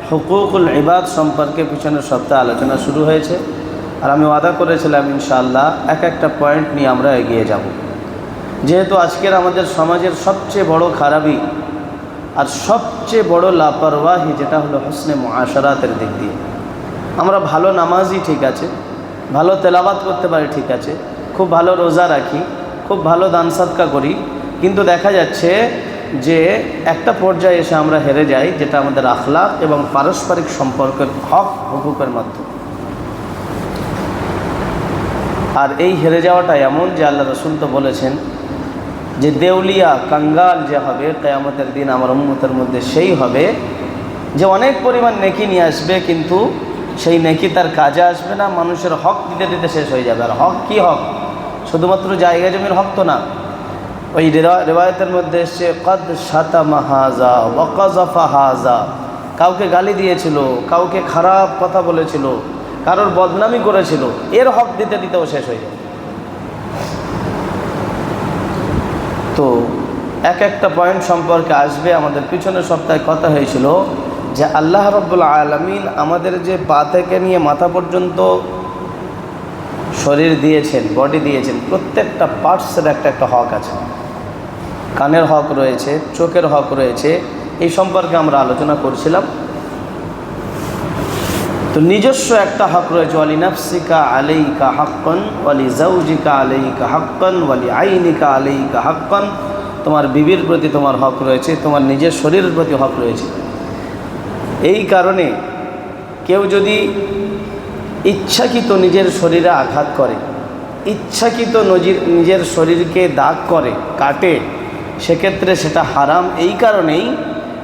হুকুকুল ইবাদ সম্পর্কে পিছনের সপ্তাহে আলোচনা শুরু হয়েছে, আর আমি ওয়াদা করেছিলাম ইনশাআল্লাহ একটা পয়েন্ট নিয়ে আমরা এগিয়ে যাব। যেহেতু আজকের আমাদের সমাজের সবচেয়ে বড় খারাপি আর সবচেয়ে বড় লাপরওয়াহি যেটা হলো হুসনে মুআশারাতের দিক দিয়ে। আমরা ভালো নামাজি ঠিক আছে, ভালো তেলাওয়াত করতে পারি ঠিক আছে, খুব ভালো রোজা রাখি, খুব ভালো দান সাদকা করি, কিন্তু দেখা যাচ্ছে যে একটা পর্যায়ে এসে আমরা হেরে যাই, যেটা আমাদের আখলাক এবং পারস্পরিক সম্পর্কের হক হুকুকের মাধ্যমে। আর এই হেরে যাওয়াটা এমন যে আল্লাহ রাসূল তো বলেছেন যে দেউলিয়া কাঙ্গাল যে হবে কিয়ামতের দিন আমার উম্মতের মধ্যে সেই হবে যে অনেক পরিমাণ নেকি নিয়ে আসবে, কিন্তু সেই নেকি তার কাজে আসবে না, মানুষের হক দিতে দিতে শেষ হয়ে যাবে। আর হক কি হক? শুধুমাত্র জায়গা জমির হক তো না। ওই রিওয়ায়াতের মধ্যে এসছে কদ শাতামা হাযা ওয়া কাযাফা হাযা, কাউকে গালি দিয়েছিল, কাউকে খারাপ কথা বলেছিল, কারোর বদনামি করেছিল, এর হক দিতে দিতেও শেষ হয়ে যাবে। তো একটা পয়েন্ট সম্পর্কে আসবে। আমাদের পিছনের সপ্তাহে কথা হয়েছিল যে আল্লাহ রাব্বুল আলামিন আমাদের যে পা থেকে নিয়ে মাথা পর্যন্ত শরীর দিয়েছেন, বডি দিয়েছেন, প্রত্যেকটা পার্টসের একটা হক আছে। কানের হক রয়েছে, চোখের হক রয়েছে, এই সম্পর্কে আমরা আলোচনা করছিলাম। তো নিজস্ব একটা হক রয়েছে, ওয়ালি নাফসিকা আলাইকা হাক্কান ওয়ালি জাওজিকা আলাইকা হাক্কান ওয়ালি আইনিকা আলাইকা হাক্কান। তোমার বিবির প্রতি তোমার হক রয়েছে, তোমার নিজের শরীরের প্রতি হক রয়েছে। এই কারণে কেউ যদি ইচ্ছাকৃত নিজের শরীরে আঘাত করে, ইচ্ছাকৃত নিজের শরীরকে দাগ করে, কাটে, সেক্ষেত্রে সেটা হারাম। এই কারণেই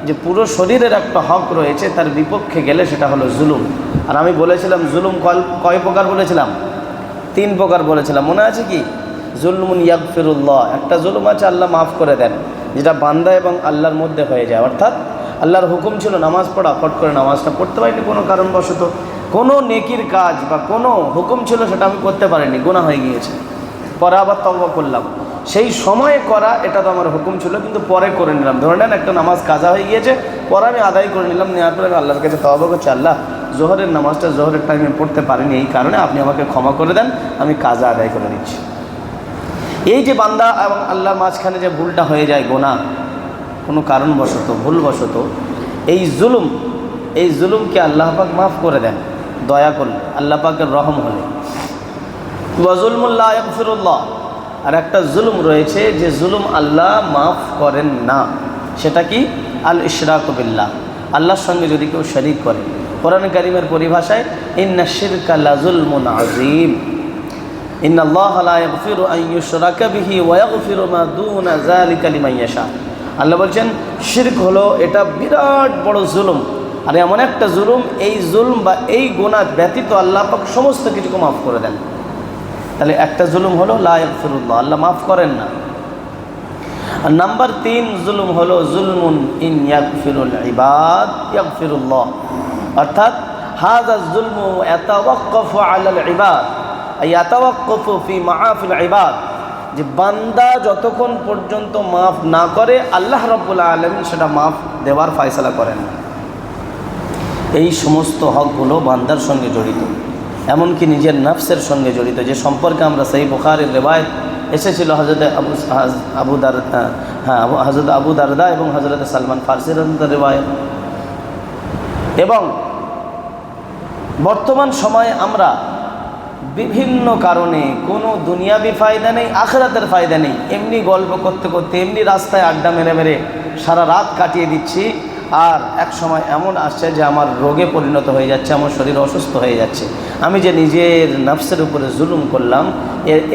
যে পুরো শরীরের একটা হক রয়েছে, তার বিপক্ষে গেলে সেটা হলো জুলুম। আর আমি বলেছিলাম জুলুম কয় প্রকার বলেছিলাম? 3 প্রকার বলেছিলাম, মনে আছে কি? জুলমুন ইয়াগফিরুল্লাহ, একটা জুলুম আছে আল্লাহ মাফ করে দেন, যেটা বান্দা এবং আল্লাহর মধ্যে হয়ে যায়। অর্থাৎ আল্লাহর হুকুম ছিল নামাজ পড়া, ফট করে নামাজটা পড়তে পারিনি কোনো কারণবশত, কোনো নেকির কাজ বা কোনো হুকুম ছিল সেটা আমি করতে পারিনি, গুনাহ হয়ে গিয়েছে, পরে আবার তওবা করলাম। সেই সময়ে করা এটা তো আমার হুকুম ছিল, কিন্তু পরে করে নিলাম। ধরে নেন একটা নামাজ কাজা হয়ে গিয়েছে, পরে আমি আদায় করে নিলাম, নেওয়ার পরে আমি আল্লাহর কাছে তওবা করছি, আল্লাহ জোহরের নামাজটা জোহরের টাইমে পড়তে পারিনি, এই কারণে আপনি আমাকে ক্ষমা করে দেন, আমি কাজা আদায় করে নিচ্ছি। এই যে বান্দা এবং আল্লাহর মাঝখানে যে ভুলটা হয়ে যায়, গুনাহ কোনো কারণবশত, ভুলবশত, এই জুলুমকে আল্লাহ পাক মাফ করে দেন দয়া করলে, আল্লাহ পাকের রহম হলে। ওয়া যুলমুন লা ইয়াগফিরুল্লাহ, আর একটা জুলুম রয়েছে যে জুলুম আল্লাহ মাফ করেন না, সেটা কি? আল ইশরাকু বিল্লাহ, আল্লাহর সঙ্গে যদি কেউ শরীক করে। কোরআন কারীমের পরিভাষায় ইন্নাশ শিরকা লা যুলমুন আযীম, ইন্নাল্লাহা লা ইয়াগফিরু আন ইউশরাকা বিহি ওয়া ইয়াগফিরু মা দুনা যালিকা লিমান ইয়াশা। আল্লাহ বলছেন শিরক হলো এটা বিরাট বড় জুলুম, আর এমন একটা জুলুম, এই জুলম বা এই গুনাহ ব্যতীত আল্লাহ পাক সমস্ত কিছুকে মাফ করে দেন। তাহলে একটা জুলুম হলো লা ইয়াগফিরুল্লাহ, আল্লাহ মাফ করেন না। আর নাম্বার 3 জুলুম হলো জুলমুন ইন ইয়াগফিরুল ইবাদ ইয়াগফিরুল্লাহ, অর্থাৎ হাযা যুলমু ইয়াতাওয়াক্কাফু আলাল ইবাদ, ইয়াতাওয়াক্কাফু ফি মাআফিল ইবাদ, যে বান্দা যতক্ষণ পর্যন্ত মাফ না করে আল্লাহ রাব্বুল আলামিন সেটা মাফ দেওয়ার ফয়সালা করেন না। এই সমস্ত হকগুলো বান্দার সঙ্গে জড়িত, এমনকি নিজের নফসের সঙ্গে জড়িত, যে সম্পর্কে আমরা সহিহ বুখারীর রিওয়ায়াত এসেছিল হযরত আবু দারদা এবং হযরত সালমান ফারসির রিওয়ায়াত। এবং বর্তমান সময়ে আমরা বিভিন্ন কারণে, কোনো দুনিয়াবি ফায়দা নেই, আখিরাতের ফায়দা নেই, এমনি গল্প করতে করতে, এমনি রাস্তায় আড্ডা মেরে মেরে সারা রাত কাটিয়ে দিচ্ছি। আর এক সময় এমন আসছে যে আমার রোগে পরিণত হয়ে যাচ্ছে, আমার শরীর অসুস্থ হয়ে যাচ্ছে। আমি যে নিজের নফসের উপরে জুলুম করলাম,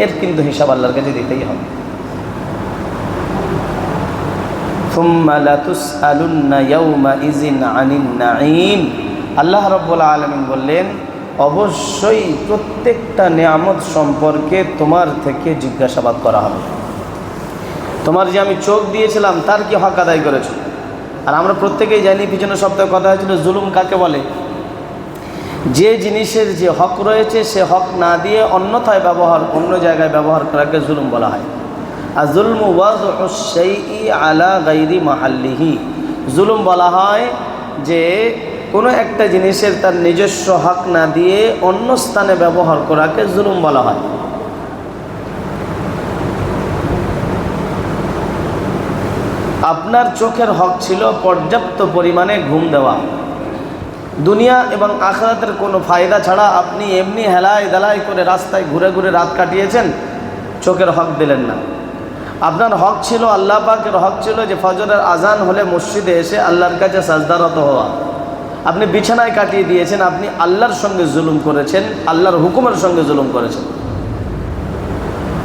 এর কিন্তু হিসাব আল্লাহর কাছে দিতেই হবে। সুম্মা লাতুসআলুন্না ইয়াওমাইযিন আনিন নাঈম, আল্লাহ রাব্বুল আলামিন বললেন অবশ্যই প্রত্যেকটা নিয়ামত সম্পর্কে তোমার থেকে জিজ্ঞাসাবাদ করা হবে। তোমার যে আমি চোখ দিয়েছিলাম তার কি হক আদায় করেছো? আর আমরা প্রত্যেকেই জানি, পিছনের সপ্তাহে কথা হয়েছিল জুলুম কাকে বলে। যে জিনিসের যে হক রয়েছে সে হক না দিয়ে অন্যথায় অন্য জায়গায় ব্যবহার করাকে জুলুম বলা হয়। আর জুলমু ওয়াযউশ শাইই আলা গায়রি মাহাল্লিহি, জুলুম বলা হয় যে কোনো একটা জিনিসের তার নিজস্ব হক না দিয়ে অন্য স্থানে ব্যবহার করাকে জুলুম বলা হয়। আপনার চোখের হক ছিল পর্যাপ্ত পরিমাণে ঘুম দেওয়া। দুনিয়া এবং আখিরাতের কোনো ফায়দা ছাড়া আপনি এমনি হেলায় দালাই করে রাস্তায় ঘুরে ঘুরে রাত কাটিয়েছেন, চোখের হক দিলেন না। আপনার হক ছিল, আল্লাহ পাকের হক ছিল যে ফজরের আজান হলে মসজিদে এসে আল্লাহর কাছে সাজদারত হওয়া। আপনি বিছানায় কাটিয়ে দিয়েছেন, আপনি আল্লাহর সঙ্গে জুলুম করেছেন, আল্লাহর হুকুমের সঙ্গে জুলুম করেছেন।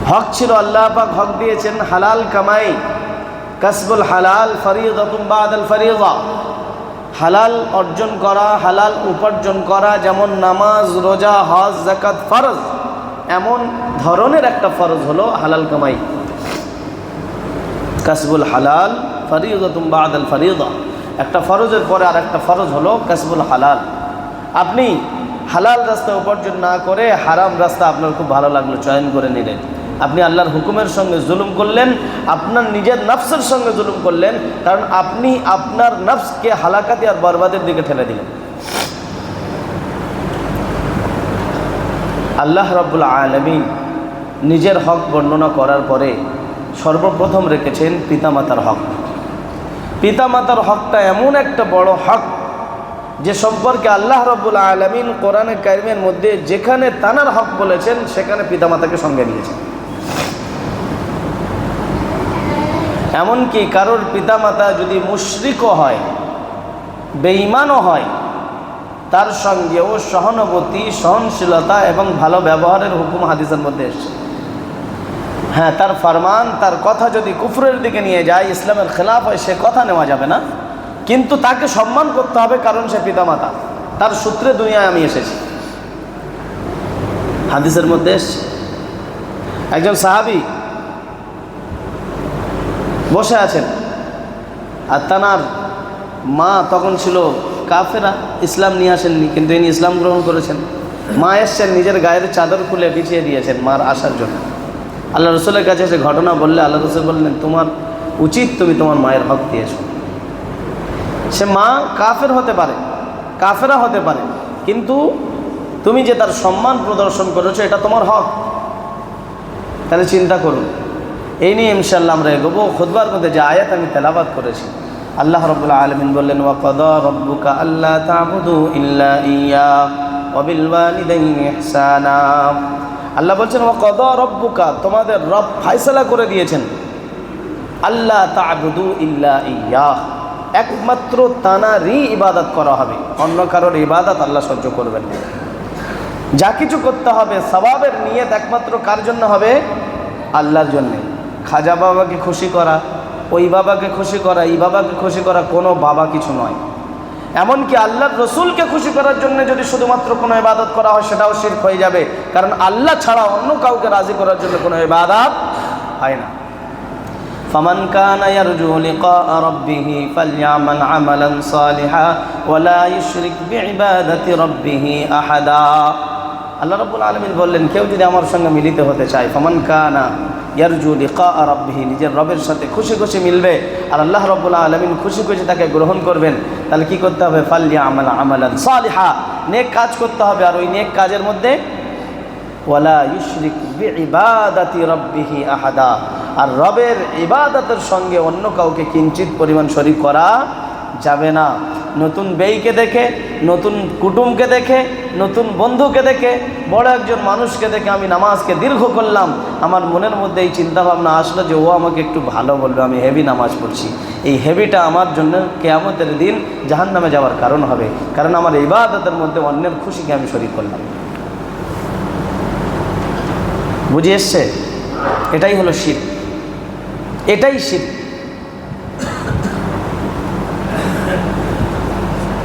হক ছিল, আল্লাহ পাক হক দিয়েছেন হালাল কামাই, কাসবুল হালাল ফরিয়দাতুম বাদাল ফরিয়দা, হালাল অর্জন করা, হালাল উপার্জন করা, যেমন নামাজ, রোজা, হজ, যাকাত ফরজ, এমন ধরনের একটা ফরজ হলো হালাল কামাই। কাসবুল হালাল ফরিয়দাতুম বাদাল ফরিয়দা, একটা ফরজের পরে আর একটা ফরজ হলো কাসবুল হালাল। আপনি হালাল রাস্তা উপার্জন না করে হারাম রাস্তা আপনার খুব ভালো লাগলো, চয়ন করে নিলেন। আপনি আল্লাহর হুকুমের সঙ্গে জুলুম করলেন, আপনার নিজের নফসের সঙ্গে জুলুম করলেন, কারণ আপনি আপনার নফসকে হালাকাতি আর বরবাদের দিকে ঠেলে দিলেন। আল্লাহ রাব্বুল আলামিন নিজের হক বর্ণনা করার পরে সর্বপ্রথম রেখেছেন পিতামাতার হক। পিতামাতার হকটা এমন একটা বড় হক যে সম্পর্কে আল্লাহ রাব্বুল আলামিন কোরআনে কারিমের মধ্যে যেখানে তানার হক বলেছেন সেখানে পিতামাতাকে সঙ্গে নিয়েছেন। এমনকি কারোর পিতামাতা যদি মুশরিকও হয়, বেঈমানও হয়, তার সঙ্গেও সহানুভূতি, সহনশীলতা এবং ভালো ব্যবহারের হুকুম হাদিসের মধ্যে এসেছে। হ্যাঁ, তার ফরমান, তার কথা যদি কুফরের দিকে নিয়ে যায়, ইসলামের খেলাফ হয়, সে কথা নেওয়া যাবে না, কিন্তু তাকে সম্মান করতে হবে, কারণ সে পিতামাতা, তার সূত্রে দুনিয়ায় আমি এসেছি। হাদিসের মধ্যে এসেছে একজন সাহাবী বসে আছেন, আর তানার মা তখন ছিল কাফেরা, ইসলাম নিয়ে আসেননি, কিন্তু ইনি ইসলাম গ্রহণ করেছেন। মা এসছেন, নিজের গায়ের চাদর খুলে বিছিয়ে দিয়েছেন মার আসার জন্য। আল্লাহ রসুলের কাছে এসে ঘটনা বললে আল্লাহ রসুল বললেন, তোমার উচিত তুমি তোমার মায়ের হক দিয়েছো। সে মা কাফের হতে পারে, কাফেরা হতে পারে, কিন্তু তুমি যে তার সম্মান প্রদর্শন করেছো এটা তোমার হক। তাহলে চিন্তা করুন, এই নিয়ে ইনশাআল্লাহ আমরা এগোবো। খুতবার মধ্যে যে আয়াত আমি তেলাওয়াত করেছি, আল্লাহ রাব্বুল আলামিন বললেন, ওয়া কাদা রাব্বুকা আল্লা তা'বুদু ইল্লা ইয়্যা ওয়া বিল ওয়ালিদাইনি ইহসানা। আল্লাহ বলছেন, ওয়া কাদা রাব্বুকা, তোমাদের রব ফয়সালা করে দিয়েছেন, আল্লা তা'বুদু ইল্লা ইয়্যা, একমাত্র তানারই ইবাদত করা হবে, অন্য কারোর ইবাদত আল্লাহ সহ্য করবেন না। যা কিছু করতে হবে সওয়াবের নিয়ত একমাত্র কার জন্য হবে? আল্লাহর জন্যে। খাজা বাবাকে খুশি করা, ওই বাবাকে খুশি করা, এই বাবাকে খুশি করা কোনো বাবা কিছু নয়। এমনকি আল্লাহর রসুলকে খুশি করার জন্য যদি শুধুমাত্র কোনো ইবাদত করা হয় সেটাও শিরক হয়ে যাবে, কারণ আল্লাহ ছাড়া অন্য কাউকে রাজি করার জন্য কোনো ইবাদত হয় না। ফামান কানা ইয়ারজু লিকা রাব্বিহি ফালইআমাল আমালান সালিহা ওয়া লা ইউশরিক বিইবাদাতি রাব্বিহি আহাদা। আল্লাহ রাব্বুল আলামিন বললেন, কেউ যদি আমার সঙ্গে মিলিত হতে চায়, ফামান কানা ইয়ারজু লিকা রাব্বিহি, নিজের রবের সাথে খুশি খুশি মিলবে আর আল্লাহ রাব্বুল আলামিন খুশি খুশি তাকে গ্রহণ করবেন, তাহলে কি করতে হবে? ফালইআমাল আমালান সালিহা, নেক কাজ করতে হবে। আর ওই নেক কাজের মধ্যে ওয়ালা ইউশরিক বিইবাদাতি রাব্বিহি আহাদা, আর রবের ইবাদতের সঙ্গে অন্য কাউকে কিঞ্চিত পরিমাণ শরীক করা যাবে না। নতুন বেইকে দেখে, নতুন কুটুমকে দেখে, নতুন বন্ধুকে দেখে, বড় একজন মানুষকে দেখে আমি নামাজকে দীর্ঘ করলাম, আমার মনের মধ্যে এই চিন্তাভাবনা আসলো যে ও আমাকে একটু ভালো বলবে, আমি হেভি নামাজ পড়ছি, এই হেভিটা আমার জন্য কিয়ামতের দিন জাহান্নামে যাওয়ার কারণ হবে, কারণ আমার ইবাদতের মধ্যে অন্যের খুশিকে আমি শরীক করলাম। বুঝে এসছে? এটাই হলো শিরক, এটাই শিরক।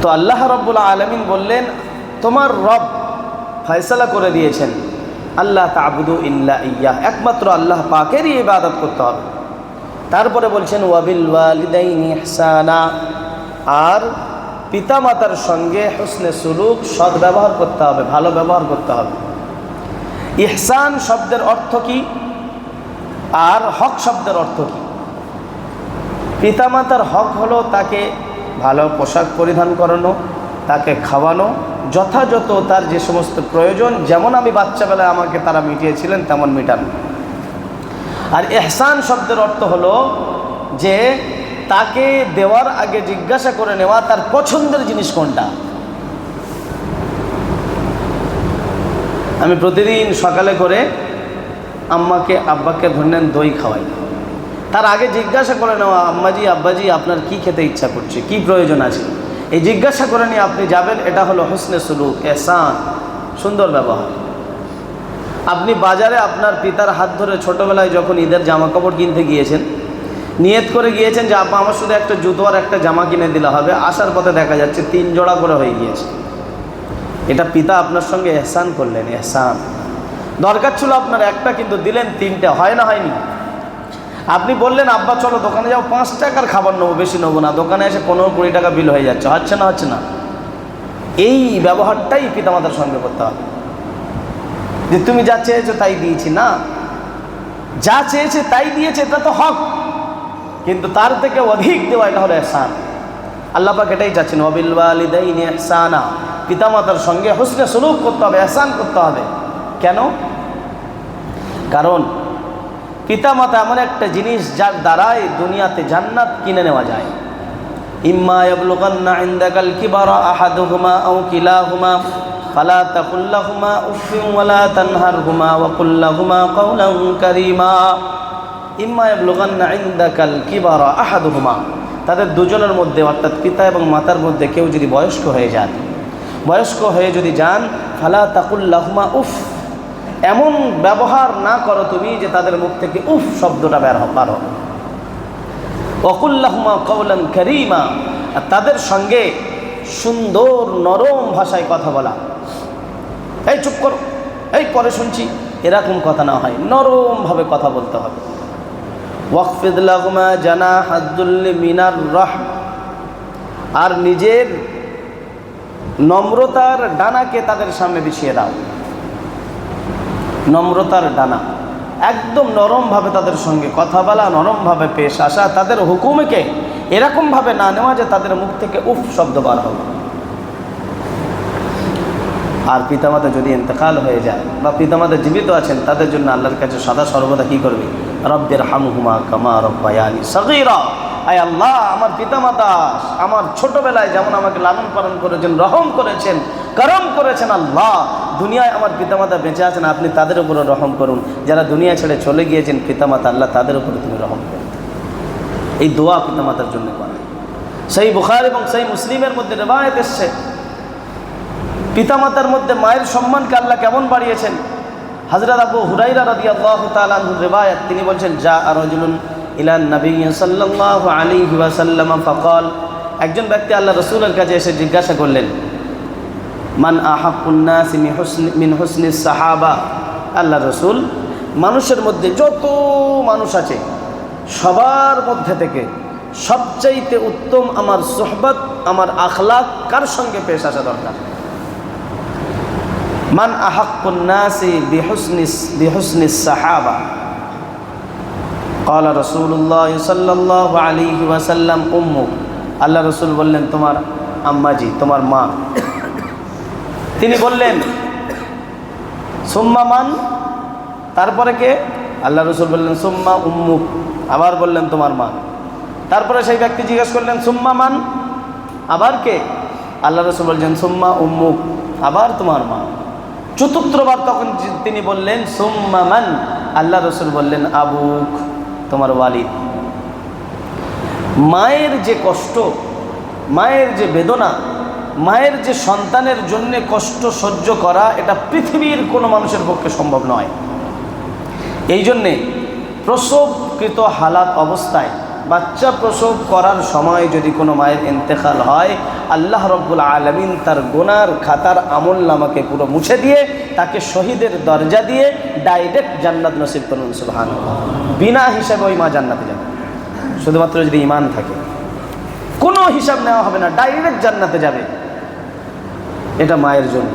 তো আল্লাহ রাব্বুল আলামিন বললেন, তোমার রব ফয়সালা করে দিয়েছেন আল্লাহ তা'বুদু ইল্লা ইয়্যা, একমাত্র আল্লাহ পাকেরই ইবাদত করতে হবে। তারপরে বলছেন ওয়া বিল ওয়ালিদাইনি ইহসানা, আর পিতামাতার সঙ্গে হুসনে সুলুক, সৎ ব্যবহার করতে হবে, ভালো ব্যবহার করতে হবে। ইহসান শব্দের অর্থ কি আর হক শব্দের অর্থ কি? পিতামাতার হক হলো তাকে ভালো পোশাক পরিধান করানো, তাকে খাওয়ানো, যথাযথ তার যে সমস্ত প্রয়োজন, যেমন আমি বাচ্চাবেলায় আমাকে তারা মিটিয়েছিলেন তেমন মেটানো। আর ইহসান শব্দের অর্থ হলো যে তাকে দেওয়ার আগে জিজ্ঞাসা করে নেওয়া তার পছন্দের জিনিস কোনটা। আমি প্রতিদিন সকালে করে আম্মাকে আব্বাকে ধরেন দই খাওয়াই, তার আগে জিজ্ঞাসা করে নেওয়া আম্মাজি আব্বাজি আপনার কি খেতে ইচ্ছা করছে, কি প্রয়োজন আছে, এই জিজ্ঞাসা করে নিয়ে আপনি যাবেন, এটা হলো হুসনে সুলুক, ইহসান, সুন্দর ব্যবহার। আপনি বাজারে আপনার পিতার হাত ধরে ছোটোবেলায় যখন ঈদের জামা কাপড় কিনতে গিয়েছেন, নিয়ত করে গিয়েছেন যে আব্বা আমার শুধু একটা জুতো আর একটা জামা কিনে দিলে হবে, আসার পথে দেখা যাচ্ছে 3 জোড়া করে হয়ে গিয়েছে। এটা পিতা আপনার সঙ্গে ইহসান করলেন, ইহসান। দরকার ছিল আপনার একটা, কিন্তু দিলেন 3টে, হয় না হয়নি? আপনি বললেন আব্বা চলো দোকানে যাও, 5 টাকার খাবার নেবো, বেশি নেবো না, দোকানে এসে 15-20 টাকা বিল হয়ে যাচ্ছে, হচ্ছে না হচ্ছে না? এই ব্যবহারটাই পিতামাতার সঙ্গে করতে হবে, যে তুমি যা চেয়েছো তাই দিয়েছি না, যা চেয়েছে তাই দিয়েছে, এটা তো হক, কিন্তু তার থেকে অধিক দেওয়া এটা হলো ইহসান। আল্লাহ পাক এটাই চাচ্ছেন, ওয়াবিল ওয়ালিদাইনি ইহসানা, পিতামাতার সঙ্গে হুসনে সুলুক করতে হবে, ইহসান করতে হবে। কেন? কারণ পিতামাতা এমন একটা জিনিস যার দ্বারাই দুনিয়াতে জান্নাত কিনে নেওয়া যায়। ইম্মা ইয়াবলুগান্না ইনদাকাল কিবারা আহাদুহুমা আও কিলাহুমা ফালা তাকুল লাহুমা উফফিন ওয়ালা তানহারহুমা ওয়া কুল লাহুমা কাওলান কারীমা। ইম্মা ইয়াবলুগান্না ইনদাকাল কিবারা আহাদুহুমা, তাদের দুজনের মধ্যে অর্থাৎ পিতা এবং মাতার মধ্যে কেউ যদি বয়স্ক হয়ে যান, ফালা তাকুল লাহুমা উফ, এমন ব্যবহার না করো তুমি যে তাদের মুখ থেকে উফ শব্দটা বের হবে। ওয়া কুল লাহুমা কাওলান কারীমা, আর তাদের সঙ্গে সুন্দর নরম ভাষায় কথা বলা। এই চুপ করো, এই পরে শুনছি, এরকম কথা না হয়, নরমভাবে কথা বলতে হবে। ওয়াকফিদ লাহুমা জানাহাদ যুল্লি মিনার রাহম, আর নিজের নম্রতার ডানাকে তাদের সামনে বিছিয়ে দাও। নম্রতার ডানা, একদম নরমভাবে তাদের সঙ্গে কথা বলা, নরমভাবে পেশ আসা, তাদের হুকুমকে এরকমভাবে না নেওয়া যে তাদের মুখ থেকে উফ শব্দ বার হবে। আর পিতামাতা যদি ইন্তেকাল হয়ে যায় বা পিতামাতা জীবিত আছেন, তাদের জন্য আল্লাহর কাছে সদা সর্বদা কী করবে? রব্বির হামহুমা কামা রব্বায়ানি সগীরা, আয় আল্লাহ আমার পিতামাতা আমার ছোটবেলায় যেমন আমাকে লালন পালন করেছেন, রহম করেছেন, করম করেছেন, আল্লাহ দুনিয়ায় আমার পিতামাতা বেঁচে আছেন, আপনি তাদের উপরে রহম করুন। যারা দুনিয়া ছেড়ে চলে গিয়েছেন পিতামাতা, আল্লাহ তাদের উপরে তুমি রহম করুন। এই দোয়া পিতামাতার জন্য করে। সেই বুখারী এবং সেই মুসলিমের মধ্যে রিওয়ায়াত এসেছে, পিতামাতার মধ্যে মায়ের সম্মানকে আল্লাহ কেমন বাড়িয়েছেন। হযরত আবু হুরায়রা রাদিয়াল্লাহু তাআলা আনহু রিওয়ায়াত, তিনি বলছেন জা রাজুলুন ইলা নবী সাল্লাল্লাহু আলাইহি ওয়াসাল্লাম ফাকাল, একজন ব্যক্তি আল্লাহ রাসূলের কাছে এসে জিজ্ঞাসা করলেন, মান আহাক্কুন নাস মিন হুসনিস সাহাবা, আল্লাহ রাসূল মানুষের মধ্যে যত মানুষ আছে সবার মধ্যে থেকে সবচাইতে উত্তম আমার সুহবত, আমার আখলাক কার সঙ্গে পেশ আসা দরকার? মান আহাক্কুন নাসি বিহুসনিস সাহাবা, ক্বালা রাসূলুল্লাহ সাল্লাল্লাহু আলাইহি ওয়াসাল্লাম উম্মুক, আল্লাহ রাসূল বললেন তোমার আম্মাজি, তোমার মা। তিনি বললেন সুম্মা মান, তারপরে কে? আল্লাহ রাসূল বললেন সুম্মা উম্মুক, আবার বললেন তোমার মা। তারপরে সেই ব্যক্তি জিজ্ঞেস করলেন সুম্মা মান, আবার কে? আল্লাহ রাসূল বললেন সুম্মা উম্মুক, আবার তোমার মা। চতুর্থবার তখন তিনি বললেন সুম্মা মান, আল্লাহ রাসূল বললেন আবুক, তোমার ওয়ালিদ। মায়ের যে কষ্ট, মায়ের যে বেদনা, মায়ের যে সন্তানের জন্য কষ্ট সহ্য করা, এটা পৃথিবীর কোনো মানুষের পক্ষে সম্ভব নয়। এই জন্যে প্রসবকৃত হালাত অবস্থায় বাচ্চা প্রসব করার সময় যদি কোনো মায়ের ইন্তেকাল হয়, আল্লাহ রব্বুল আলামিন তার গুনার খাতার আমলনামাকে পুরো মুছে দিয়ে তাকে শহীদের দরজা দিয়ে ডাইরেক্ট জান্নাত নসিব করুন। সুবহানাল্লাহ, বিনা হিসাবে ওই মা জান্নাতে যাবে, শুধুমাত্র যদি ঈমান থাকে, কোনো হিসাব নেওয়া হবে না, ডাইরেক্ট জান্নাতে যাবে। এটা মায়ের জন্য।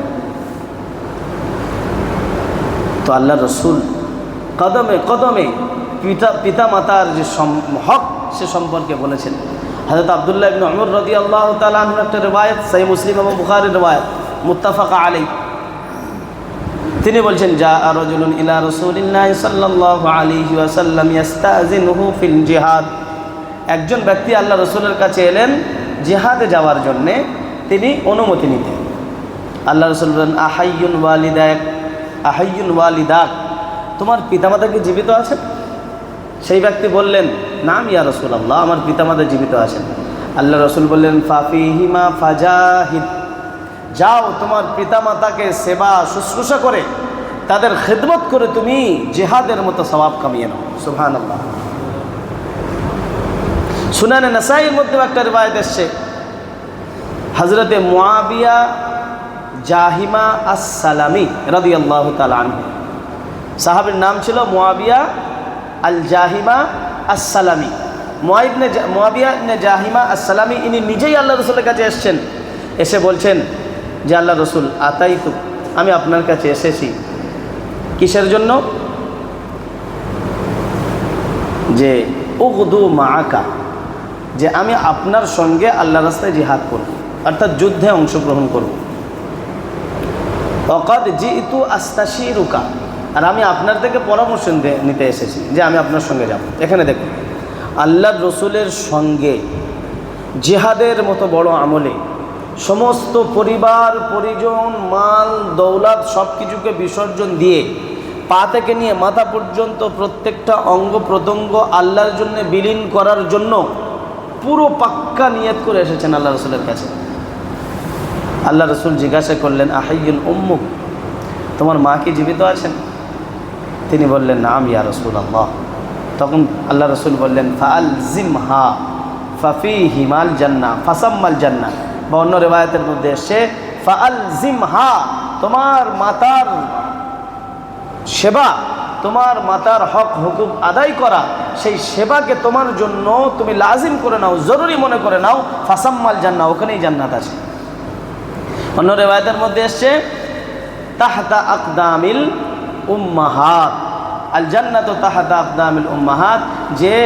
তো আল্লাহ রসুল কদমে কদমে পিতা মাতার যে হক সে সম্পর্কে বলেছেন। হযরত আব্দুল্লাহ ইবনে উমর রাদিয়াল্লাহু তাআলা আনহু একটা রিওয়ায়াত, সহিহ মুসলিম এবং বুখারীর রিওয়ায়াত, মুত্তাফাক আলাইহি। তিনি বলছেন, জা রাজুলুন ইলা রাসূলিল্লাহি সাল্লাল্লাহু আলাইহি ওয়াসাল্লাম ইস্তাযিনুহু ফিল জিহাদ। একজন ব্যক্তি আল্লাহ রসুলের কাছে এলেন জিহাদে যাওয়ার জন্যে, তিনি অনুমতি নিতেন। আল্লাহ রসুল বলেন, আহাইয়ুন ওয়ালিদাক, আহাইয়ুন ওয়ালিদাক, তোমার পিতামাতা কি জীবিত আছেন? সেই ব্যক্তি বললেন, নাম ইয়া রাসূলুল্লাহ, আমার পিতামাতা জীবিত আছেন। আল্লাহ রসুল বললেন, ফাফিহিমা ফাজাহিদ, যাও তোমার পিতামাতাকে সেবা শুশ্রূষা করে তাদের খেদমত করে তুমি জিহাদের মতো সওয়াব কামিয়ে নাও। সুবহানাল্লাহ। সুনানে নাসাইর মধ্যে একটা রিওয়ায়াত এসেছে, হযরতে মুআবিয়া জাহিমা আস-সালামি রাদিয়াল্লাহু তাআলা আনহু, সাহাবীর নাম ছিল মুআবিয়া আল জাহিমা আস-সালামি। মুআবিয়া ইবনে জাহিমা আস-সালামি ইনি নিজেই আল্লাহ রসুলের কাছে এসেছেন, এসে বলছেন যে আল্লাহ রসুল, আতাইতু, আমি আপনার কাছে এসেছি কিসের জন্য? যে উগদু মাআকা, যে আমি আপনার সঙ্গে আল্লাহ রাস্তায় জিহাদ করব, অর্থাৎ যুদ্ধে অংশগ্রহণ করব। ওয়াকাদ জিতু আস্তাশিরুকা, আর আমি আপনার থেকে পরামর্শ নিতে এসেছি যে আমি আপনার সঙ্গে যাব। এখানে দেখুন, আল্লাহর রসুলের সঙ্গে জিহাদের মতো বড় আমলে সমস্ত পরিবার পরিজন মাল দৌলত সব কিছুকে বিসর্জন দিয়ে পা থেকে নিয়ে মাথা পর্যন্ত প্রত্যেকটা অঙ্গ প্রত্যঙ্গ আল্লাহর জন্য বিলীন করার জন্য পুরো পাক্কা নিয়ত করে এসেছেন আল্লাহ রসুলের কাছে। আল্লাহ রসুল জিজ্ঞাসা করলেন, আহাইয়ুন উম্মুক, তোমার মা কি জীবিত আছেন? তিনি বললেন, নাম ইয়া রাসূলুল্লাহ। তখন আল্লাহ রসুল বললেন, ফাআলজিমহা ফাফিহিমাল জান্নাহ ফাসাম্মাল জান্নাহ, বা অন্য রিওয়ায়াতের মধ্যে এসে ফাআলজিমহা, তোমার মাতার সেবা, তোমার মাতার হক হুকুক আদায় করা, সেই সেবাকে তোমার জন্য তুমি লাজিম করে নাও, জরুরি মনে করে নাও, ফাসাম্মাল জান্নাহ, ওখানেই জান্নাত আছে। অন্য রিওয়ায়াতের মধ্যে এসছে তাহতা আকদামিল উম্মাহাত, আল জান্নাতু তাহতা আকদামিল উম্মাহাত, যে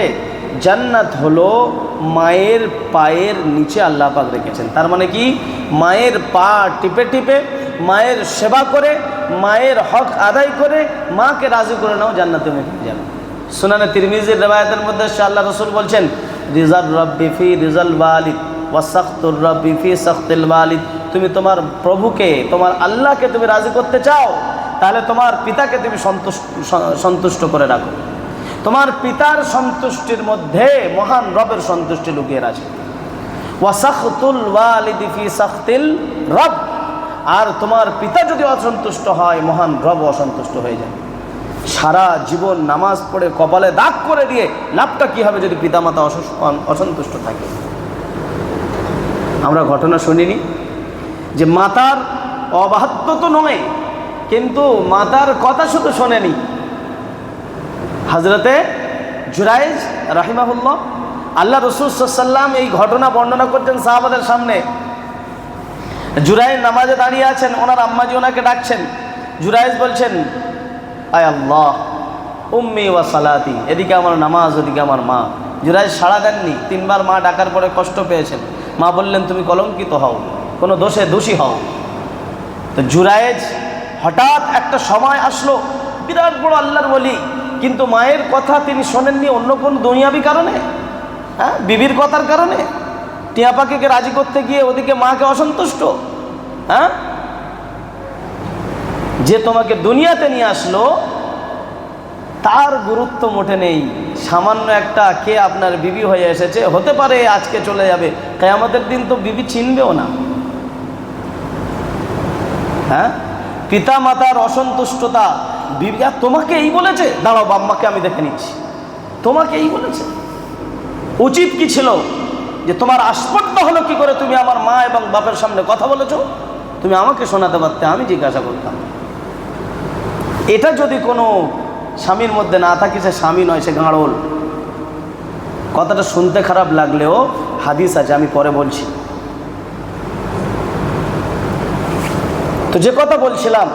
জান্নাত হলো মায়ের পায়ের নিচে আল্লাহ পাক রেখেছেন। তার মানে কি, মায়ের পা টিপে টিপে মায়ের সেবা করে মায়ের হক আদায় করে মাকে রাজি করে নাও, জান্নাতে যাবে। সুনানে তিরমিজির রিওয়ায়াতের মধ্যে আল্লাহ রসুল বলছেন, রিজাল রাব্বি ফি রিজাল ওয়ালিদ ওয়া সাখতুর রাব্বি ফি সাখতিল ওয়ালিদ, তুমি তোমার প্রভুকে, তোমার আল্লাহকে তুমি রাজি করতে চাও, তাহলে তোমার পিতাকে তুমি সন্তুষ্ট করে রাখো। তোমার পিতার সন্তুষ্টির মধ্যে মহান রবের সন্তুষ্টি লুকিয়ে আছে। ওয়া সাখতুল ওয়ালিদি ফি সাখতিল রব, আর তোমার পিতা যদি অসন্তুষ্ট হয় মহান রব অসন্তুষ্ট হয়ে যায়। সারা জীবন নামাজ পড়ে কপালে দাগ করে দিয়ে লাভটা কী হবে যদি পিতামাতা অসন্তুষ্ট থাকে? আমরা ঘটনা শুনিনি যে মাতার অবাধ্য তো নয়, কিন্তু মাতার কথা শুধু শোনেনি। হযরতে জুরাইজ রাহিমাহুল্লাহ, আল্লাহ রাসূল সাল্লাল্লাহু আলাইহি ওয়াসাল্লাম এই ঘটনা বর্ণনা করছেন সাহাবাদের সামনে। জুরাইজ নামাজে দাঁড়িয়ে আছেন, ওনার আম্মাজি ওনাকে ডাকছেন। জুরাইজ বলছেন, আয় আল্লাহ উম্মি ওয়া সালাতি, এদিকে আমার নামাজ ওদিকে আমার মা। জুরাইজ সাড়া দেননি, তিনবার মা ডাকার পরে কষ্ট পেয়েছেন। মা বললেন, তুমি কলঙ্কিত হও, কোনো দোষে দোষী হও। তো জুরাইজ হঠাৎ একটা সময় আসলো, বিরাট বড় আল্লাহর ওলি, কিন্তু মায়ের কথা তিনি শোনেননি অন্য কোন দুনিয়াবি কারণে, হ্যাঁ, বিবির কথার কারণে টিয়া পাখিকে রাজি করতে গিয়ে ওদিকে মাকে অসন্তুষ্ট। হ্যাঁ, যে তোমাকে দুনিয়াতে নিয়ে আসলো তার গুরুত্ব মোটে নেই। সামান্য একটা কে আপনার বিবি হয়ে এসেছে, হতে পারে আজকে চলে যাবে, কিয়ামতের দিন তো বিবি চিনবেও না। হ্যাঁ, পিতা মাতার অসন্তুষ্টতা, বিবি তোমাকে এই বলেছে, দাঁড়াও বাম্মাকে আমি দেখে নিচ্ছি, তোমাকে এই বলেছে। উচিত কি ছিল যে তোমার আসপর্দা হলো কি করে তুমি আমার মা এবং বাপের সামনে কথা বলেছো? তুমি আমাকে শোনাতে পারতে, আমি জিজ্ঞাসা করতাম। এটা যদি কোনো স্বামীর মধ্যে না থাকে, সে স্বামী নয়, সে গাঁড়ল। কথাটা শুনতে খারাপ লাগলেও হাদিস আছে, আমি পরে বলছি। তো যে কথা বলছিলাম,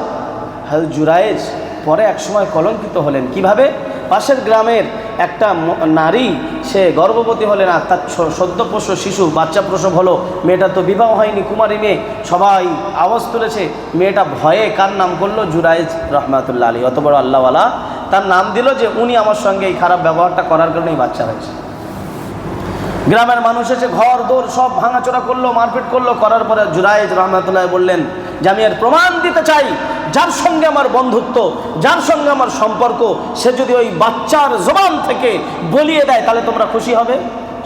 হযরত জুরাইজ পরে একসময় কলঙ্কিত হলেন। কিভাবে? পাশের গ্রামের একটা নারী সে গর্ভবতী হলে না, তার সদ্যপ্রসব শিশু বাচ্চা প্রসব হলো, মেয়েটা তো বিবাহ হয়নি, কুমারী মেয়ে, সবাই আওয়াজ তুলেছে, মেয়েটা ভয়ে কার নাম করলো? জুরাইজ রহমাতুল্লাহ আলী, অত বড় আল্লাহওয়ালা, তার নাম দিল যে উনি আমার সঙ্গে এই খারাপ ব্যবহারটা করার কারণেই বাচ্চা হয়েছে। গ্রামের মানুষ এসে ঘর দৌড় সব ভাঙাচোরা করলো, মারপিট করলো, করার পরে জুরাইজ রহমাতুল্লাহ বললেন যে আমি এর প্রমাণ দিতে চাই, যার সঙ্গে আমার বন্ধুত্ব, যার সঙ্গে আমার সম্পর্ক, সে যদি ওই বাচ্চার জবান থেকে বলিয়ে দেয় তাহলে তোমরা খুশি হবে?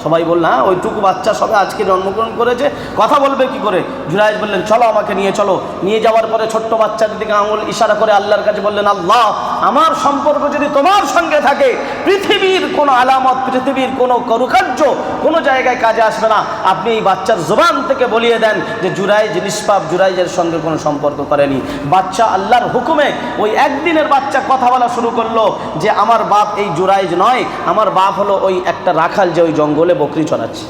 সবাই বলল হ্যাঁ, ওইটুকু বাচ্চা সবে আজকে জন্মগ্রহণ করেছে, কথা বলবে কি করে? জুরাইজ বললেন চলো আমাকে নিয়ে চলো। নিয়ে যাওয়ার পরে ছোট্ট বাচ্চার দিকে আঙুল ইশারা করে আল্লাহর কাছে বললেন, আল্লাহ আমার সম্পর্ক যদি তোমার সঙ্গে থাকে, পৃথিবীর কোনো আলামত, পৃথিবীর কোনো কারুকার্য কোনো জায়গায় কাজে আসবে না, আপনি এই বাচ্চার জবান থেকে বলিয়ে দেন যে জুরাইজ নিষ্পাপ, জুরাইজের সঙ্গে কোনো সম্পর্ক করেনি। বাচ্চা আল্লাহর হুকুমে ওই একদিনের বাচ্চা কথা বলা শুরু করলো যে আমার বাপ এই জুরাইজ নয়, আমার বাপ হলো ওই একটা রাখাল যে ওই জঙ্গলে বকরি চড়াচ্ছে।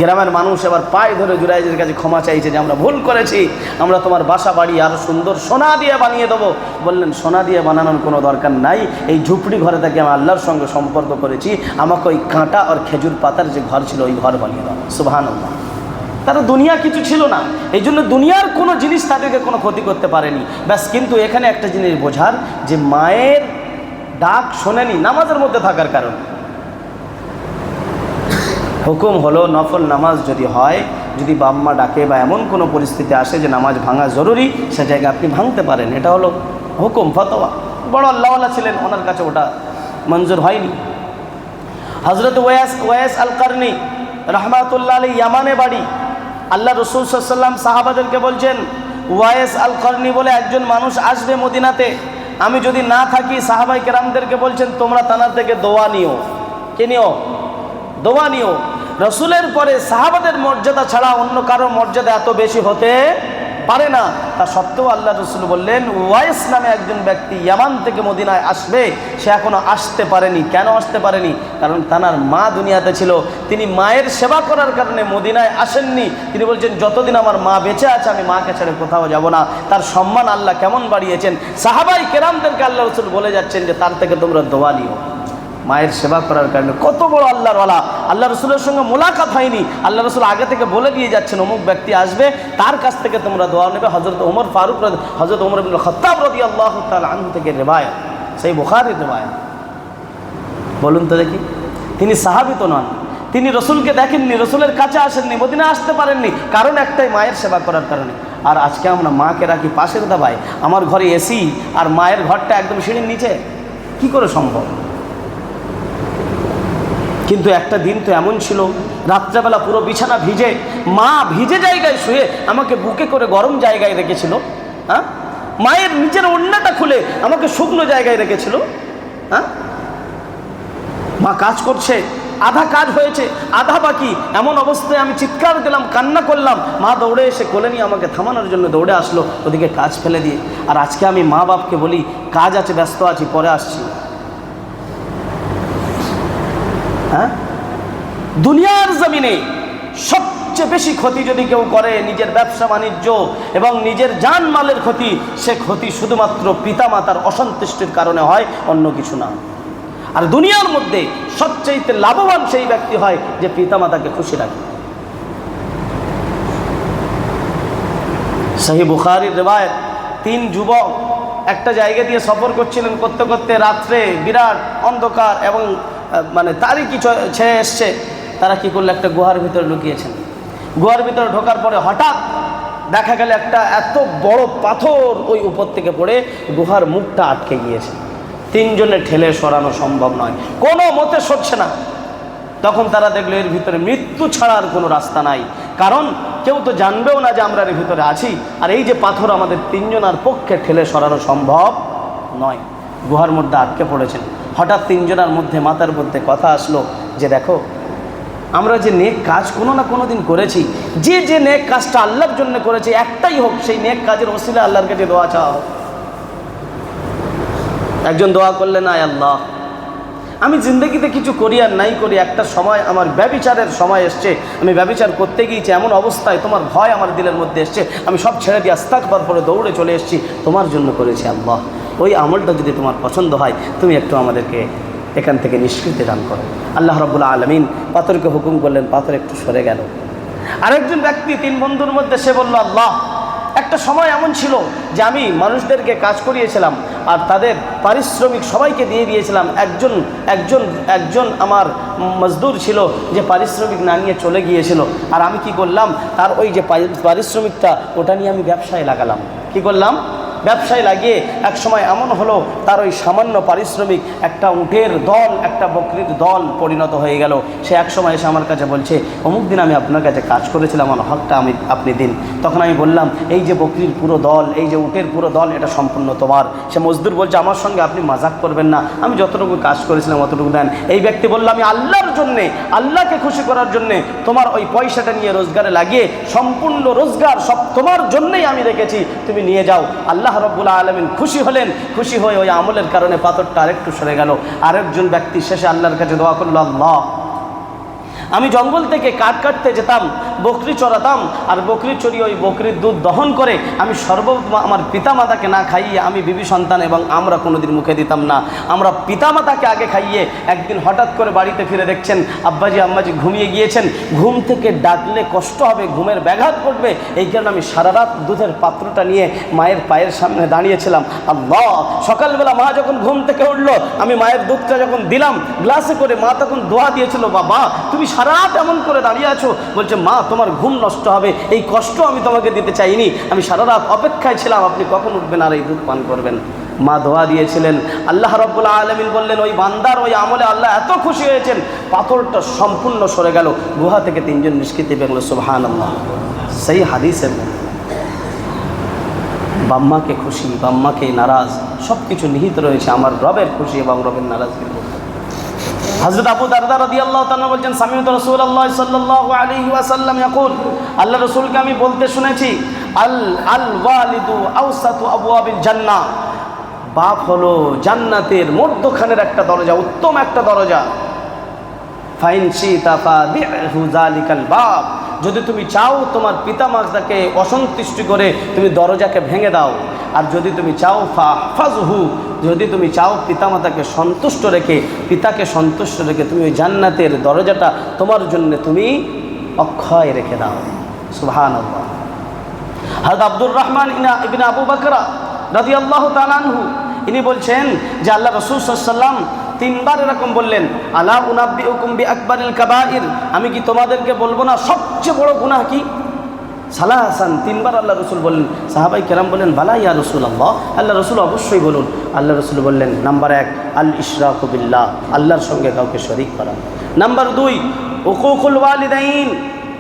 গ্রামের মানুষ এবার পায়ে ধরে জুরাইজের কাছে ক্ষমা চাইছে যে আমরা ভুল করেছি, আমরা তোমার বাসা বাড়ি আরো সুন্দর সোনা দিয়ে বানিয়ে দেবো। বললেন সোনা দিয়ে বানানোর কোনো দরকার নাই, এই ঝুপড়ি ঘরে থেকে আমি আল্লাহর সঙ্গে সম্পর্ক করেছি, আমাকে ওই কাঁটা আর খেজুর পাতার যে ঘর ছিল ওই ঘর বানিয়ে দাও। সুবহানাল্লাহ। তারা দুনিয়া কিছু ছিল না, এই জন্য দুনিয়ার কোনো জিনিস তাদেরকে কোনো ক্ষতি করতে পারেনি। ব্যাস, কিন্তু এখানে একটা জিনিস বোঝার যে মায়ের ডাক শোনেনি নামাজের মধ্যে থাকার কারণে। হুকুম হলো নফল নামাজ যদি হয়, যদি বাম্মা ডাকে বা এমন কোনো পরিস্থিতি আসে যে নামাজ ভাঙা জরুরি, সে জায়গায় আপনি ভাঙতে পারেন, এটা হলো হুকুম, ফতোয়া। বড় আল্লাহওয়ালা ছিলেন, ওনার কাছে ওটা মঞ্জুর হয়নি। হজরত ওয়াইস আল কারনি রহমাতুল্লাহ আলাইহি ইয়ামানে বাড়ি। আল্লাহ রসুল সাল্লাল্লাহু আলাইহি ওয়াসাল্লাম সাহাবাদেরকে বলছেন ওয়াইস আল কারনি বলে একজন মানুষ আসবে মদিনাতে, আমি যদি না থাকি সাহাবাই কেরামদেরকে বলছেন তোমরা তানার থেকে দোয়া নিও। কে নিও? দোয়া নিও। রসুলের পরে সাহাবাদের মর্যাদা ছাড়া অন্য কারো মর্যাদা এত বেশি হতে পারে না। তা সত্ত্বেও আল্লাহ রসুল বললেন ওয়াইস নামে একজন ব্যক্তি ইয়ামান থেকে মদিনায় আসবে, সে এখনো আসতে পারেনি। কেন আসতে পারেনি? কারণ তানার মা দুনিয়াতে ছিল, তিনি মায়ের সেবা করার কারণে মদিনায় আসেননি। তিনি বলছেন যতদিন আমার মা বেঁচে আছে আমি মাকে ছেড়ে কোথাও যাব না। তার সম্মান আল্লাহ কেমন বাড়িয়েছেন। সাহাবাই কেরামদেরকে আল্লাহ রসুল বলে যাচ্ছেন যে তার থেকে তোমরা দোয়া নিও, মায়ের সেবা করার কারণে। কত বড় আল্লাহর ওয়ালা। আল্লাহ রসুলের সঙ্গে মোলাকাত হয়নি, আল্লাহ রসুল আগে থেকে বলে দিয়ে যাচ্ছেন অমুক ব্যক্তি আসবে, তার কাছ থেকে তোমরা দোয়া নেবে। হযরত ওমর ফারুক, হযরত ওমর ইবনে খাত্তাব রাদিয়াল্লাহু তাআলা আনহু থেকে রিওয়ায়াত, সেই বুখারীর রিওয়ায়াত। বলুন তো দেখি, তিনি সাহাবী তো নন, তিনি রসুলকে দেখেননি, রসুলের কাছে আসেননি, মদিনা আসতে পারেননি, কারণ একটাই, মায়ের সেবা করার কারণে। আর আজকে আমরা মাকে রাখি পাশের দাবায়, আমার ঘরে এসি আর মায়ের ঘরটা একদম সিঁড়ির নিচে, কি করে সম্ভব? কিন্তু একটা দিন তো এমন ছিল, রাত্রেবেলা পুরো বিছানা ভিজে, মা ভিজে জায়গায় শুয়ে আমাকে বুকে করে গরম জায়গায় রেখেছিল। হ্যাঁ, মায়ের নিচের ওড়নাটা খুলে আমাকে শুকনো জায়গায় রেখেছিল। হ্যাঁ, মা কাজ করছে, আধা কাজ হয়েছে আধা বাকি, এমন অবস্থায় আমি চিৎকার দিলাম, কান্না করলাম, মা দৌড়ে এসে কোলে নিয়ে আমাকে থামানোর জন্য দৌড়ে আসলো, ওদিকে কাজ ফেলে দিয়ে। আর আজকে আমি মা বাপকে বলি কাজ আছে, ব্যস্ত আছি, পরে আসছি। হ্যাঁ, দুনিয়ার জমিনে সবচেয়ে বেশি ক্ষতি যদি কেউ করে, নিজের ব্যবসা বাণিজ্য এবং নিজের জানমালের ক্ষতি, সে ক্ষতি শুধুমাত্র পিতামাতার অসন্তুষ্টির কারণে হয়, অন্য কিছু না। আর দুনিয়ার মধ্যে সবচেয়ে লাভবান সেই ব্যক্তি হয় যে পিতামাতাকে খুশি রাখে। সহিহ বুখারীর রিওয়ায়াত, 3 যুবক একটা জায়গা দিয়ে সফর করছিলেন, করতে করতে রাত্রে বিরাট অন্ধকার এবং মানে তারিখই ছেয়ে এসছে। তারা কি করলো, একটা গুহার ভিতরে লুকিয়েছেন। গুহার ভিতরে ঢোকার পরে হঠাৎ দেখা গেল একটা এত বড় পাথর ওই উপর থেকে পড়ে গুহার মুখটা আটকে গিয়েছে। 3 জনের ঠেলে সরানো সম্ভব নয়, কোনো মতে সরছে না। তখন তারা দেখলো এর ভিতরে মৃত্যু ছাড়ার কোনো রাস্তা নাই, কারণ কেউ তো জানবেও না যে আমরা এর ভিতরে আছি, আর এই যে পাথর আমাদের 3 জনের পক্ষে ঠেলে সরানো সম্ভব নয়। গুহার মধ্যে আটকে পড়েছেন। হঠাৎ 3 জনের মধ্যে মাথার মধ্যে কথা আসলো যে দেখো, আমরা যে নেক কাজ কোনো না কোনো দিন করেছি, যে নেক কাজটা আল্লাহর জন্য করেছি, একটাই হোক, সেই নেক কাজের ওসিলা আল্লাহর কাছে দোয়া চাওয়া হোক। একজন দোয়া করলেন, আয় আল্লাহ, আমি জিন্দগিতে কিছু করি আর নাই করি, একটা সময় আমার ব্যভিচারের সময় এসছে, আমি ব্যভিচার করতে গিয়েছি, এমন অবস্থায় তোমার ভয় আমার দিলের মধ্যে এসছে, আমি সব ছেড়ে দিয়ে ইস্তিগফার করে দৌড়ে চলে এসেছি, তোমার জন্য করেছি আল্লাহ। ওই আমলটা যদি তোমার পছন্দ হয় তুমি একটু আমাদেরকে এখান থেকে নিষ্কৃতি দান করো। আল্লাহ রাব্বুল আলামিন পাথরকে হুকুম করলেন, পাথর একটু সরে গেল। আরেকজন ব্যক্তি 3 বন্ধুর মধ্যে সে বলল, আল্লাহ, একটা সময় এমন ছিল যে আমি মানুষদেরকে কাজ করিয়েছিলাম আর তাদের পারিশ্রমিক সবাইকে দিয়ে দিয়েছিলাম। একজন আমার মজদুর ছিল যে পারিশ্রমিক না নিয়ে চলে গিয়েছিল, আর আমি কি করলাম, তার ওই যে পারিশ্রমিকটা ওটা নিয়ে আমি ব্যবসায় লাগালাম। কি করলাম? ব্যবসায় লাগিয়ে এক সময় এমন হলো তার ওই সামান্য পারিশ্রমিক একটা উটের দল, একটা বকরির দল পরিণত হয়ে গেল। সে এক সময় এসে আমার কাছে বলছে, অমুক দিন আমি আপনার কাছে কাজ করেছিলাম, আমার হকটা আপনি দিন। তখন আমি বললাম, এই যে বকরির পুরো দল, এই যে উটের পুরো দল, এটা সম্পূর্ণ তোমার। সে মজদুর বলছে, আমার সঙ্গে আপনি মাজাক করবেন না, আমি যতটুকু কাজ করেছিলাম অতটুকু দেন। এই ব্যক্তি বলল, আমি আল্লাহর জন্যে, আল্লাহকে খুশি করার জন্যে তোমার ওই পয়সাটা নিয়ে রোজগারে লাগিয়ে সম্পূর্ণ রোজগার সব তোমার জন্যই আমি রেখেছি, তুমি নিয়ে যাও। আল্লাহ রাব্বুল আলামিন খুশি হলেন, খুশি হয়ে ওই আমলের কারণে পাথরটা আরেকটু সরে গেল। আরেকজন ব্যক্তি শেষে আল্লাহর কাছে দোয়া করল, আল্লাহ, আমি জঙ্গল থেকে কাঠ কাটতে যেতাম, বকরি চড়াতাম, আর বকরি চড়িয়ে ওই বকরির দুধ দহন করে আমি আমার পিতামাতাকে না খাইয়ে আমি বিবি সন্তান এবং আমরা কোনোদিন মুখে দিতাম না। আমরা পিতামাতাকে আগে খাইয়ে একদিন হঠাৎ করে বাড়িতে ফিরে দেখছেন আব্বাজি আম্মাজি ঘুমিয়ে গিয়েছেন। ঘুম থেকে ডাকলে কষ্ট হবে, ঘুমের ব্যাঘাত ঘটবে, এই কারণে আমি সারা রাত দুধের পাত্রটা নিয়ে মায়ের পায়ের সামনে দাঁড়িয়েছিলাম। আল্লাহ, সকালবেলা মা যখন ঘুম থেকে উঠলো, আমি মায়ের দুধটা যখন দিলাম গ্লাসে করে, মা তখন দোয়া দিয়েছিল, বাবা তুমি সারা রাত এমন করে দাঁড়িয়ে আছো। বলছে, মা তোমার ঘুম নষ্ট হবে, এই কষ্ট আমি তোমাকে দিতে চাইনি, আমি সারা রাত অপেক্ষায় ছিলাম আপনি কখন উঠবেন আর এই দুধ পান করবেন। মা দোয়া দিয়েছিলেন। আল্লাহ রাব্বুল আলামিন বললেন, ওই বান্দার ওই আমলে আল্লাহ এত খুশি হয়েছেন, পাথরটা সম্পূর্ণ সরে গেল, গুহা থেকে 3 জন নিষ্কৃতি পেল। সুবহানাল্লাহ। সেই হাদিসের বাম্মাকে খুশি, বাম্মাকে নারাজ, সব কিছু নিহিত রয়েছে আমার রবের খুশি এবং রবের নারাজগির মধ্যে। হযরত আবু দারদা রাদিয়াল্লাহু তাআলা বলেন, সামিউতু রাসূলুল্লাহ সাল্লাল্লাহু আলাইহি ওয়াসাল্লাম ইয়াকুল, আল্লাহ রাসূলকে আমি বলতে শুনেছি, আল ওয়ালিদু আওসাতু আবওয়াবিল জান্নাহ, বাপ হলো জান্নাতের মধ্যখানের একটা দরজা, উত্তম একটা দরজা। ফাইন শিতা ফাবিহু যালিকাল বাব, যদি তুমি চাও তোমার পিতামাতাকে অসন্তুষ্ট করে তুমি দরজাকে ভেঙে দাও, আর যদি তুমি চাও ফাহফাজহু, যদি তুমি চাও পিতামাতাকে সন্তুষ্ট রেখে, পিতাকে সন্তুষ্ট রেখে তুমি ওই জান্নাতের দরজাটা তোমার জন্য তুমি অক্ষয় রেখে দাও। সুবহানাল্লাহ। হযরত আব্দুর রহমান ইবনে আবু বকর রাদিয়াল্লাহু তাআলা আনহু ইনি বলছেন যে আল্লাহ রাসূল সাল্লাল্লাহু আলাইহি ওয়াসাল্লাম 3 বার এরকম বললেন, আলা উনাব্বিউকুম বিআকবারিল কাবাইর, আমি কি তোমাদেরকে বলবো না সবচেয়ে বড় গুনাহ কি? সালাসান, 3 বার আল্লাহ রসুল বললেন। সাহাবাই কেরাম বললেন, বালা ইয়া রাসূলুল্লাহ, আল্লাহ রসুল অবশ্যই বলুন। আল্লাহ রসুল বললেন, নাম্বার 1 আল ইশরাকু বিল্লাহ, আল্লাহর সঙ্গে কাউকে শরীক করা। নাম্বার 2 উকুকুল ওয়ালিদাইন,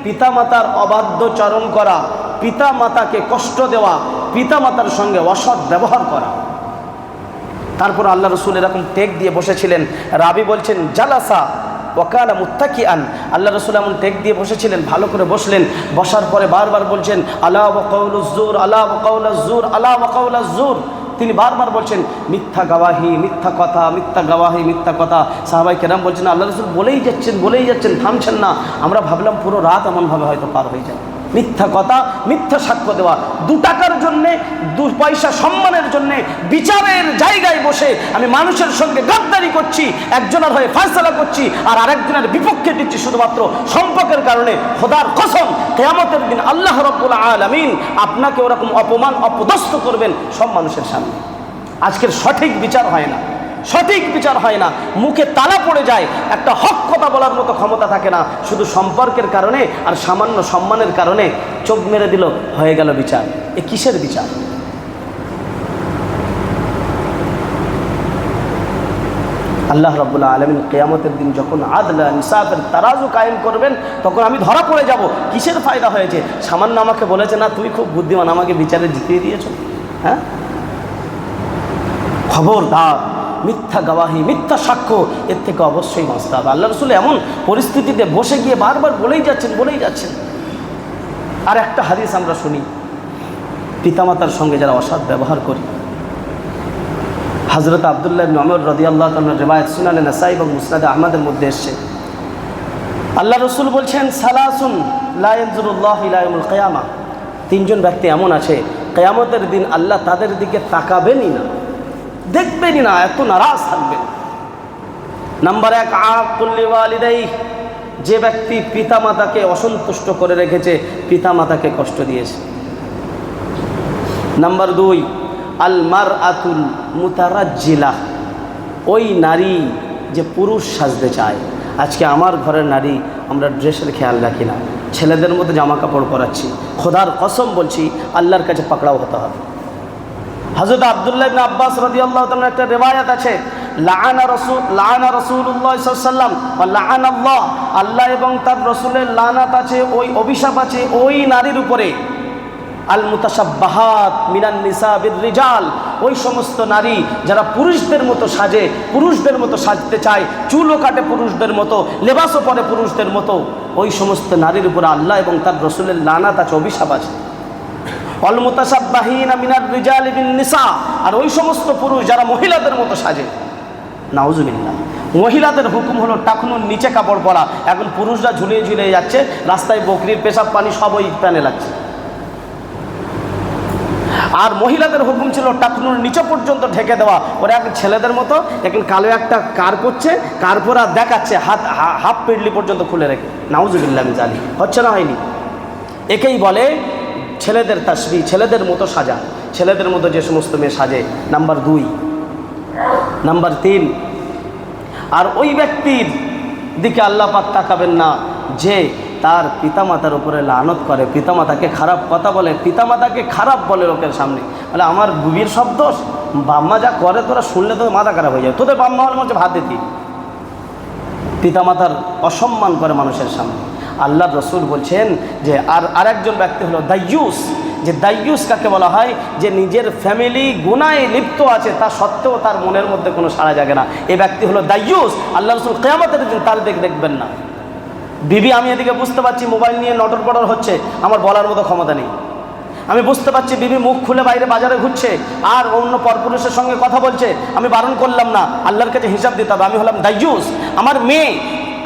পিতামাতার অবাধ্যচরণ করা, পিতামাতাকে কষ্ট দেওয়া, পিতামাতার সঙ্গে অসৎ ব্যবহার করা। তারপর আল্লাহ রসুল এরকম টেক দিয়ে বসেছিলেন, রাবি বলছেন জালাসা ওয়াকানা মুত্তাকিআন, আল্লাহ রসুল এমন টেক দিয়ে বসেছিলেন, ভালো করে বসলেন, বসার পরে বারবার বলছেন আলা ওয়া কাউলুজ জুর, আলা ওয়া কাউলুজ জুর, আলা ওয়া কাউলুজ জুর। তিনি বারবার বলছেন মিথ্যা গাওয়াহি, মিথ্যা কথা, মিথ্যা গাওয়াহি, মিথ্যা কথা। সাহাবাই কেরাম বলছেন, আল্লাহ রসুল বলেই যাচ্ছেন, থামছেন না। আমরা ভাবলাম পুরো রাত এমনভাবে হয়তো পার হয়ে যায়। মিথ্যা কথা, মিথ্যা সাক্ষ্য দেওয়া, 2 টাকার জন্যে, 2 পয়সা সম্মানের জন্যে বিচারের জায়গায় বসে আমি মানুষের সঙ্গে গাদ্দারি করছি, একজনের হয়ে ফয়সালা করছি আর আরেকজনের বিপক্ষে দিচ্ছি শুধুমাত্র সম্পর্কের কারণে। খোদার কসম, কিয়ামতের দিন আল্লাহ রাব্বুল আলামিন আপনাকে ওরকম অপমান অপদস্থ করবেন সব মানুষের সামনে। আজকের সঠিক বিচার হয় না, সঠিক বিচার হয় না, মুখে তালা পড়ে যায়, একটা হক কথা বলার মতো ক্ষমতা থাকে না, শুধু সম্পর্কের কারণে আর সামান্য সম্মানের কারণে চোখ মেরে দিল, হয়ে গেল বিচার। এ কিসের বিচার? আল্লাহ রাব্বুল আলামিন কিয়ামতের দিন যখন আদল ইনসাফের তারাজু কায়েম করবেন, তখন আমি ধরা পড়ে যাব। কিসের ফায়দা হয়েছে? সামান্য আমাকে বলেছে না তুই খুব বুদ্ধিমান, আমাকে বিচারে জিতিয়ে দিয়েছ। হ্যাঁ, খবরদার, মিথ্যা গাওয়াহি, মিথ্যা সাক্ষ্য, এর থেকে অবশ্যই বাঁচতে হবে। আল্লাহ রসুল এমন পরিস্থিতিতে বসে গিয়ে বারবার বলেই যাচ্ছেন। আর একটা হাদিস আমরা শুনি, পিতামাতার সঙ্গে যারা অসৎ ব্যবহার করি, হযরত আব্দুল্লাহ ইবনে উমর রাদিয়াল্লাহু তাআলার রিওয়ায়াত সুনানে নাসাই এবং মুসনাদে আহমদের মধ্যে এসেছে। আল্লাহ রসুল বলছেন, সালাসুন লা ইয়ানজুরুল্লাহু ইলা ইয়াউমিল কিয়ামাহ, 3 জন ব্যক্তি এমন আছে কিয়ামতের দিন আল্লাহ তাদের দিকে তাকাবেনই না, দেখবেনই না, এত নারাজ থাকবেন। নাম্বার 1, আকুল লিওয়ালিদাইহি, যে ব্যক্তি পিতামাতাকে অসন্তুষ্ট করে রেখেছে, পিতামাতাকে কষ্ট দিয়েছে। নাম্বার 2, আল মারআতুল মুতারাজ্জিলা, ওই নারী যে পুরুষ সাজতে চায়। আজকে আমার ঘরের নারী আমরা ড্রেসের খেয়াল রাখি না, ছেলেদের মতো জামা কাপড় পরাচ্ছি। খোদার কসম বলছি, আল্লাহর কাছে পাকড়াও হতে হবে। হযরত আব্দুল্লাহ ইবনে আব্বাস রাদিয়াল্লাহু তাআলা একটা রিওয়ায়াত আছে, লাআনা রাসূলুল্লাহ সাল্লাল্লাহু আলাইহি ওয়াসাল্লাম ওয়া লাআনাল্লাহ, আল্লাহ এবং তার রাসূলের লানাত আছে, ওই অভিশাপ আছে ওই নারীর উপরে। আল মুতাশাব্বাহাত মিনান নিসা বির রিজাল, ওই সমস্ত নারী যারা পুরুষদের মতো সাজে, পুরুষদের মতো সাজতে চায়, চুলও কাটে পুরুষদের মতো, লেবাসও পরে পুরুষদের মতো, ওই সমস্ত নারীর উপরে আল্লাহ এবং তার রাসূলের লানাত আছে, অভিশাপ আছে। আল মুতাশাব্বাহিনা মিনার রিজালি বিন নিসা, আর ওই সমস্ত পুরুষ যারা মহিলাদের মতো সাজে, নাউজুবিল্লাহ। মহিলাদের হুকুম হলো টাকনুর নিচে কাপড় পরা। এখন পুরুষরা ঝুলিয়ে ঝুলিয়ে যাচ্ছে, রাস্তায় বকরির পেশাব পানি সব ওই প্যানে লাগছে। আর মহিলাদের হুকুম ছিল টাকনুর নিচে পর্যন্ত ঢেকে দেওয়া। ওরা এখন ছেলেদের মতো এখন কালো একটা কার করছে, কার পরা দেখাচ্ছে, হাফ পিডলি পর্যন্ত খুলে রেখে। নাউজুবিল্লাহ মিন জালিক, হচ্ছে না হয়নি? একেই বলে ছেলেদের তাসবিহ, ছেলেদের মতো সাজা, ছেলেদের মতো যে সমস্ত মেয়ে সাজে। নাম্বার 2। নাম্বার 3, আর ওই ব্যক্তির দিকে আল্লাহ পাক তাকাবেন না যে তার পিতামাতার উপরে লানত করে, পিতামাতাকে খারাপ কথা বলে, পিতামাতাকে খারাপ বলে লোকের সামনে। বলে আমার বিবির সব দোষ, বাম্মা যা করে তোরা শুনলে তোদের মাথা খারাপ হয়ে যায়, তোদের বাম্মা হলে মধ্যে ভাত দিতি। পিতামাতার অসম্মান করে মানুষের সামনে। আল্লাহর রাসূল বলছেন যে আর একজন ব্যক্তি হলো দাইয়ুস। যে দাইয়ুস কাকে বলা হয়? যে নিজের ফ্যামিলি গুনাহে লিপ্ত আছে, তা সত্ত্বেও তার মনের মধ্যে কোনো সাড়া জাগে না, এই ব্যক্তি হলো দাইয়ুস। আল্লাহ রাসূল কিয়ামতের দিন তার দেখবেন না। বিবি, আমি এদিকে বুঝতে পারছি মোবাইল নিয়ে নটর পটর হচ্ছে, আমার বলার মতো ক্ষমতা নেই। আমি বুঝতে পারছি বিবি মুখ খুলে বাইরে বাজারে ঘুরছে আর অন্য পরপুরুষের সঙ্গে কথা বলছে, আমি বারণ করলাম না, আল্লাহর কাছে হিসাব দিতে হবে। আমি হলাম দাইয়ুস।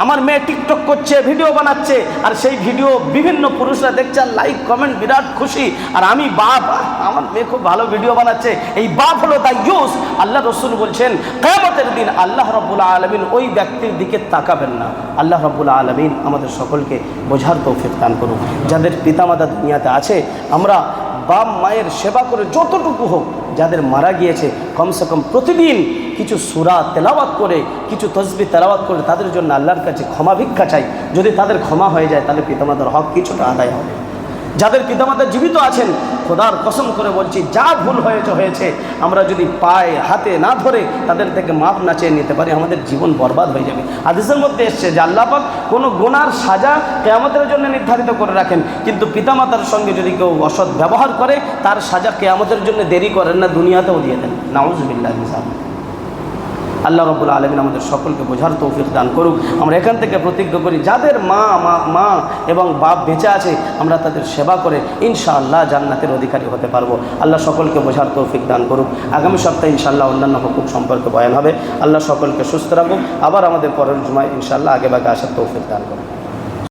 আমার মেয়ে টিকটক করছে, ভিডিও বানাচ্ছে, আর সেই ভিডিও বিভিন্ন পুরুষরা দেখছে আর লাইক কমেন্ট বিরাট খুশি, আর আমি বাপ, আমার মেয়ে খুব ভালো ভিডিও বানাচ্ছে, এই বাপ হলো দাইয়ুস। আল্লাহ রাসূল বলছেন কিয়ামতের দিন আল্লাহ রাব্বুল আলামিন ওই ব্যক্তির দিকে তাকাবেন না। আল্লাহ রাব্বুল আলামিন আমাদের সকলকে বোঝার তৌফিক দান করুন। যাদের পিতামাতা দুনিয়াতে আছে, আমরা বাপ মায়ের সেবা করে যতটুকু হোক, যাদের মারা গিয়েছে কমসে কম প্রতিদিন কিছু সূরা তেলাওয়াত করে, কিছু তসবিহ তেলাওয়াত করে তাদের জন্য আল্লাহর কাছে ক্ষমা ভিক্ষা চাই। যদি তাদের ক্ষমা হয়ে যায় তাহলে পিতামাতার হক কিছুটা আদায় হবে। যাদের পিতামাতা জীবিত আছেন, খোদার কসম করে বলছি, যা ভুল হয়েছে আমরা যদি পায়ে হাতে না ধরে তাদের থেকে মাপ না চেয়ে নিতে পারি, আমাদের জীবন বরবাদ হয়ে যাবে। হাদিসের মধ্যে এসছে যে আল্লাহ পাক কোনো গুনার সাজা কিয়ামতের জন্য নির্ধারিত করে রাখেন, কিন্তু পিতামাতার সঙ্গে যদি কেউ অসৎ ব্যবহার করে তার সাজা কিয়ামতের জন্য দেরি করেন না, দুনিয়াতেও দিয়ে দেন। নাউজুবিল্লাহ মিন যালিক। আল্লাহ রাব্বুল আলামিন আমাদের সকলকে বোঝার তৌফিক দান করুক। আমরা এখান থেকে প্রতিজ্ঞা করি, যাদের মা এবং বাপ বেঁচে আছে, আমরা তাদের সেবা করে ইনশাআল্লাহ জান্নাতের অধিকারী হতে পারবো। আল্লাহ সকলকে বোঝার তৌফিক দান করুক। আগামী সপ্তাহে ইনশাআল্লাহ অন্যান্য হুকুক সম্পর্কে বয়ান হবে। আল্লাহ সকলকে সুস্থ রাখুক। আবার আমাদের পরের জুমায় ইনশাআল্লাহ আগে আসার তৌফিক দান করুক।